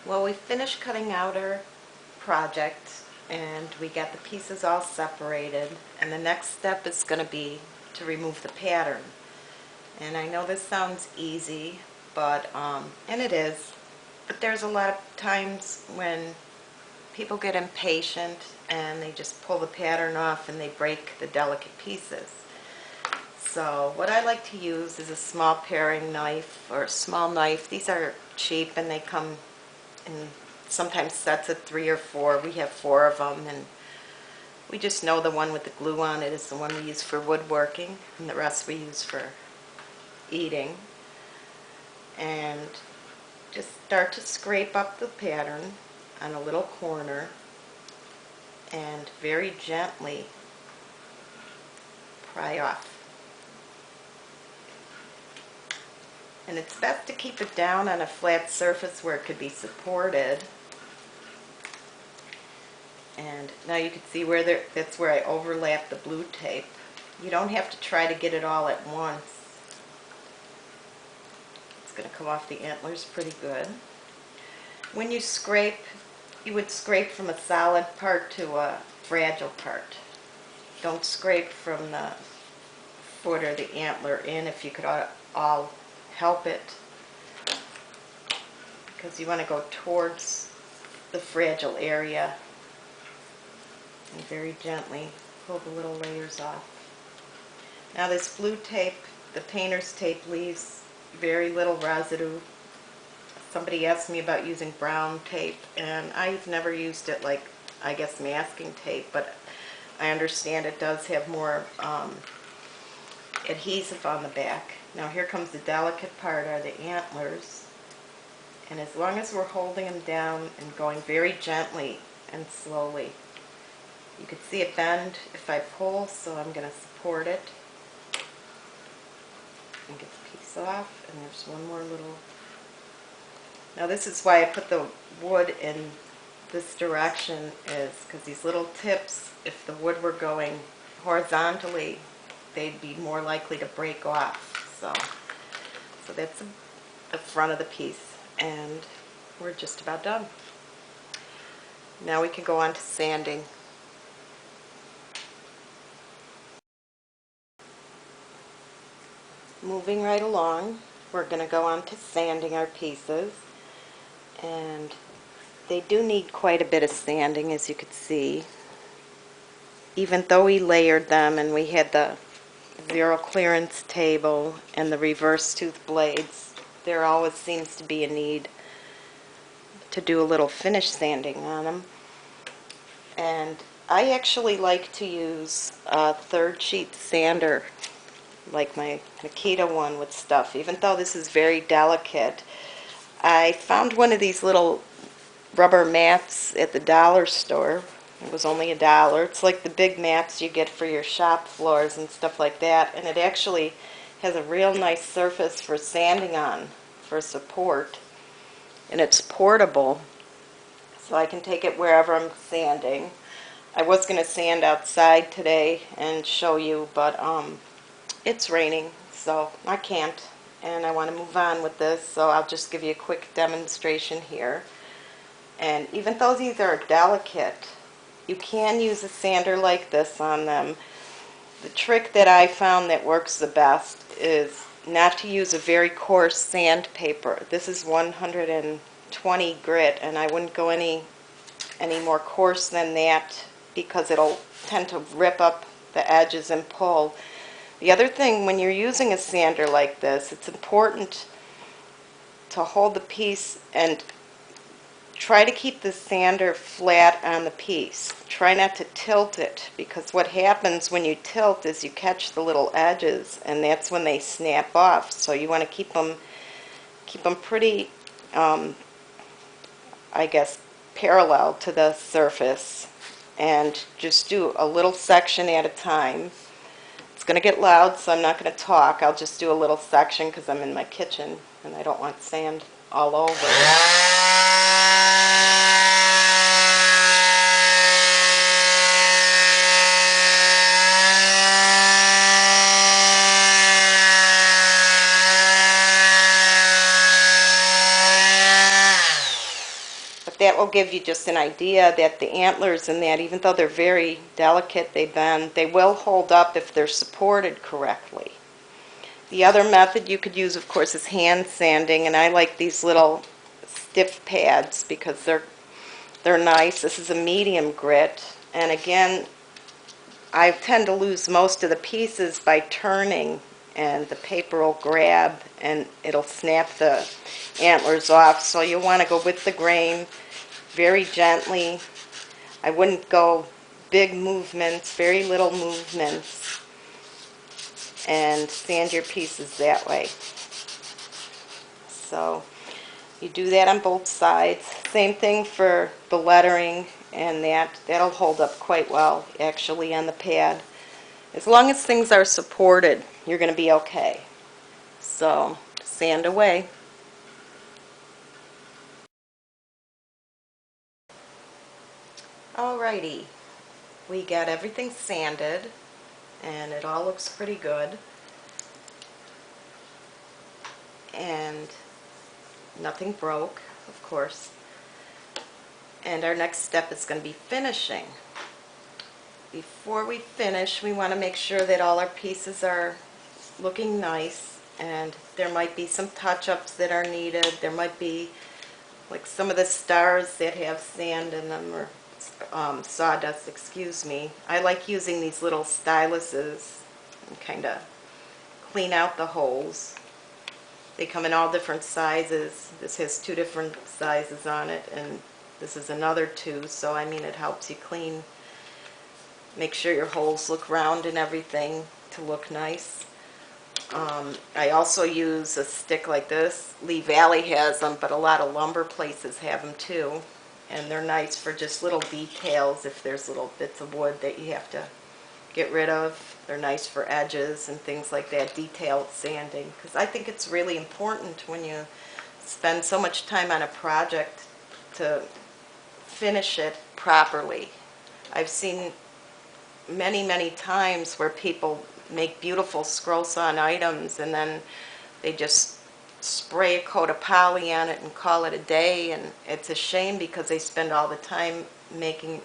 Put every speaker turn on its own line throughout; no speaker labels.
Well, we finished cutting out our project and we got the pieces all separated, and the next step is going to be to remove the pattern. And I know this sounds easy, but and it is, but there's a lot of times when people get impatient and they just pull the pattern off and they break the delicate pieces. So what I like to use is a small paring knife or a small knife. These are cheap and they come in sometimes sets of 3 or 4. We have 4 of them, and we just know the one with the glue on it is the one we use for woodworking, and the rest we use for eating. And just start to scrape up the pattern on a little corner and very gently pry off. And it's best to keep it down on a flat surface where it could be supported. And now you can see where that's where I overlap the blue tape. You don't have to try to get it all at once. It's going to come off the antlers pretty good. When you scrape, you would scrape from a solid part to a fragile part. Don't scrape from the foot or the antler in if you could all help it, because you want to go towards the fragile area and very gently pull the little layers off. Now this blue tape, the painter's tape, leaves very little residue. Somebody asked me about using brown tape, and I've never used it like, I guess, masking tape, but I understand it does have more adhesive on the back. Now here comes the delicate part, are the antlers, and as long as we're holding them down and going very gently and slowly, you can see it bend if I pull, so I'm going to support it and get the piece off. And there's one more little. Now this is why I put the wood in this direction, is because these little tips, if the wood were going horizontally, they'd be more likely to break off. So that's the front of the piece, and we're just about done. Now we can go on to sanding. Moving right along, we're going to go on to sanding our pieces, and they do need quite a bit of sanding, as you could see. Even though we layered them and we had the zero clearance table and the reverse tooth blades, there always seems to be a need to do a little finish sanding on them. And I actually like to use a 3rd sheet sander, like my Makita one with stuff. Even though this is very delicate, I found one of these little rubber mats at the dollar store. It was only $1. It's like the big mats you get for your shop floors and stuff like that, and it actually has a real nice surface for sanding on, for support, and it's portable, so I can take it wherever I'm sanding. I was going to sand outside today and show you, but it's raining, so I can't, and I want to move on with this, so I'll just give you a quick demonstration here. And even though these are delicate, you can use a sander like this on them. The trick that I found that works the best is not to use a very coarse sandpaper. This is 120 grit, and I wouldn't go any more coarse than that, because it'll tend to rip up the edges and pull. The other thing, when you're using a sander like this, it's important to hold the piece and try to keep the sander flat on the piece. Try not to tilt it, because what happens when you tilt is you catch the little edges, and that's when they snap off. So you want to keep them pretty, I guess, parallel to the surface, and just do a little section at a time. It's going to get loud, so I'm not going to talk. I'll just do a little section because I'm in my kitchen and I don't want sand all over. will give you just an idea that the antlers in that, even though they're very delicate, they bend, they will hold up if they're supported correctly. The other method you could use, of course, is hand sanding, and I like these little stiff pads because they're nice. This is a medium grit, and again, I tend to lose most of the pieces by turning, and the paper will grab and it'll snap the antlers off. So you want to go with the grain very gently. I wouldn't go big movements, very little movements, and sand your pieces that way. So you do that on both sides. Same thing for the lettering, and that'll hold up quite well actually on the pad. As long as things are supported, you're going to be okay. So sand away. Alrighty, we got everything sanded and it all looks pretty good, and nothing broke, of course. And our next step is going to be finishing. Before we finish, we want to make sure that all our pieces are looking nice, and there might be some touch-ups that are needed. There might be like some of the stars that have sand in them, or sawdust, excuse me. I like using these little styluses and kind of clean out the holes. They come in all different sizes. This has 2 different sizes on it, and this is another 2, so I mean it helps you clean, make sure your holes look round and everything to look nice. I also use a stick like this. Lee Valley has them, but a lot of lumber places have them too, and they're nice for just little details. If there's little bits of wood that you have to get rid of, they're nice for edges and things like that, detailed sanding, because I think it's really important when you spend so much time on a project to finish it properly. I've seen many times where people make beautiful scroll sawn items and then they just spray a coat of poly on it and call it a day, and it's a shame because they spend all the time making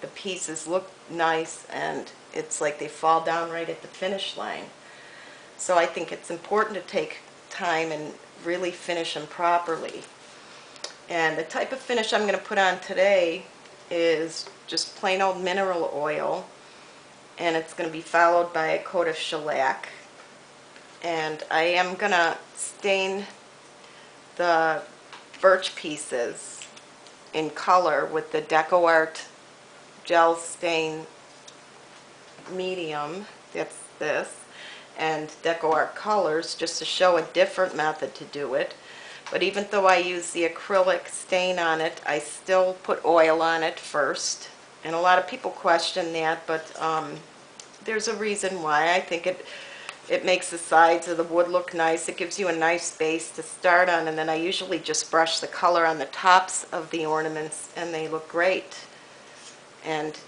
the pieces look nice and it's like they fall down right at the finish line. So I think it's important to take time and really finish them properly. And the type of finish I'm going to put on today is just plain old mineral oil, and it's going to be followed by a coat of shellac. And I am going to stain the birch pieces in color with the DecoArt gel stain medium, that's this, and DecoArt colors, just to show a different method to do it. But even though I use the acrylic stain on it, I still put oil on it first. And a lot of people question that, but there's a reason why. I think it makes the sides of the wood look nice. It gives you a nice base to start on, and then I usually just brush the color on the tops of the ornaments and they look great. And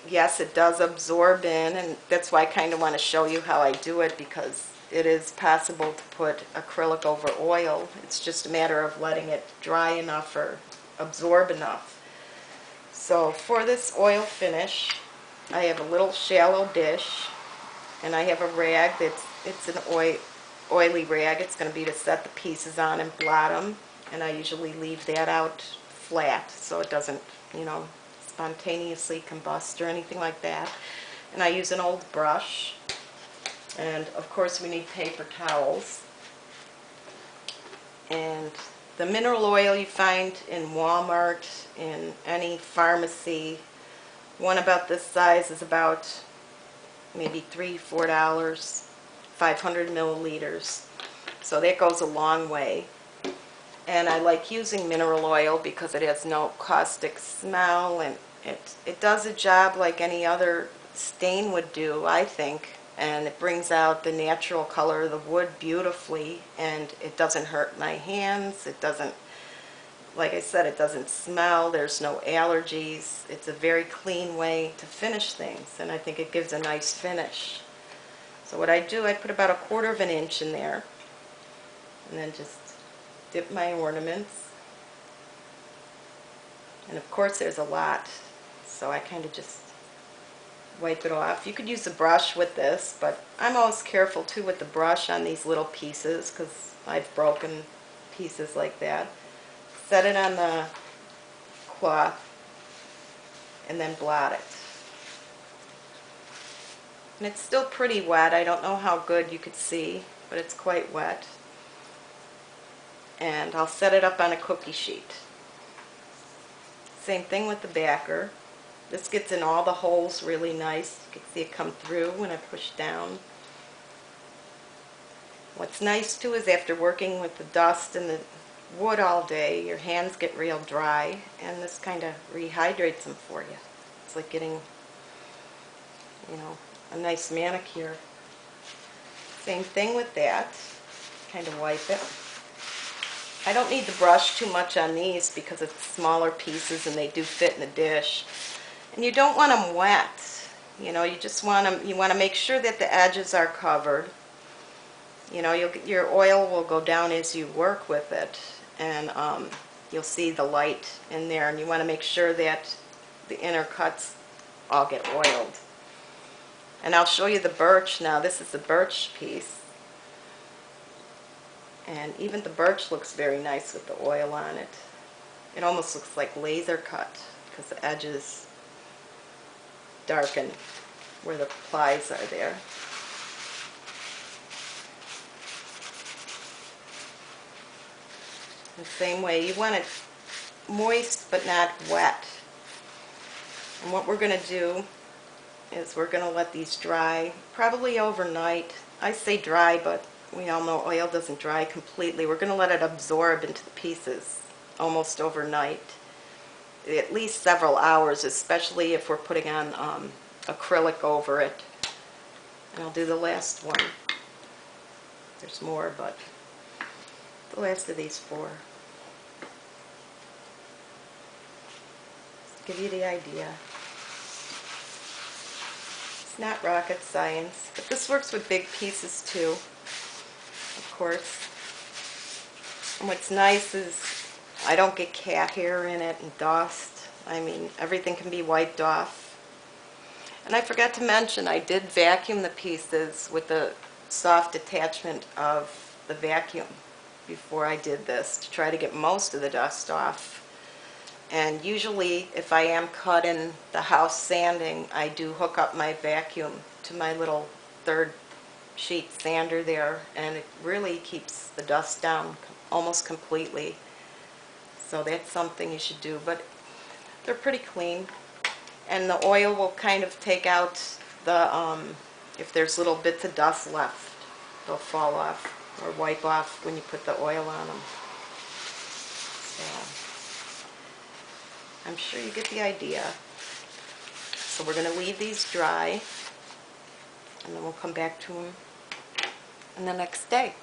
yes, it does absorb in, and that's why I kind of want to show you how I do it, because it is possible to put acrylic over oil. It's just a matter of letting it dry enough or absorb enough. So for this oil finish, I have a little shallow dish, and I have a rag it's an oily rag. It's going to be to set the pieces on and blot them, and I usually leave that out flat so it doesn't, spontaneously combust or anything like that. And I use an old brush, and of course we need paper towels. And the mineral oil you find in Walmart, in any pharmacy, one about this size is about maybe $3–4, 500 milliliters. So that goes a long way. And I like using mineral oil because it has no caustic smell, and it does a job like any other stain would do, I think. And it brings out the natural color of the wood beautifully, and it doesn't hurt my hands. It doesn't, like I said, it doesn't smell. There's no allergies. It's a very clean way to finish things, and I think it gives a nice finish. So what I do, I put about 1/4 inch in there, and then just dip my ornaments. And of course there's a lot, so I kind of just wipe it off. You could use a brush with this, but I'm always careful too with the brush on these little pieces because I've broken pieces like that. Set it on the cloth and then blot it. And it's still pretty wet. I don't know how good you could see, but it's quite wet. And I'll set it up on a cookie sheet. Same thing with the backer. This gets in all the holes really nice. You can see it come through when I push down. What's nice too is after working with the dust and the wood all day, your hands get real dry, and this kind of rehydrates them for you. It's like getting, you know, a nice manicure. Same thing with that. Kind of wipe it. I don't need the brush too much on these because it's smaller pieces and they do fit in the dish. And you don't want them wet. You know, you just want them, you want to make sure that the edges are covered. You know, your oil will go down as you work with it, and you'll see the light in there, and you want to make sure that the inner cuts all get oiled. And I'll show you the birch now. This is the birch piece. And even the birch looks very nice with the oil on it. It almost looks like laser cut because the edges darken where the plies are there. The same way, you want it moist but not wet. And what we're going to do is we're going to let these dry probably overnight. I say dry, but we all know oil doesn't dry completely. We're going to let it absorb into the pieces almost overnight. At least several hours, especially if we're putting on acrylic over it. And I'll do the last one. There's more, but the last of these four. Just give you the idea. It's not rocket science, but this works with big pieces too, of course. And what's nice is I don't get cat hair in it and dust. I mean, everything can be wiped off. And I forgot to mention, I did vacuum the pieces with the soft attachment of the vacuum before I did this to try to get most of the dust off. And usually if I am cut in the house sanding, I do hook up my vacuum to my little third sheet sander there, and it really keeps the dust down almost completely. So that's something you should do, but they're pretty clean. And the oil will kind of take out the, if there's little bits of dust left, they'll fall off or wipe off when you put the oil on them. So I'm sure you get the idea. So we're going to leave these dry, and then we'll come back to them the next day.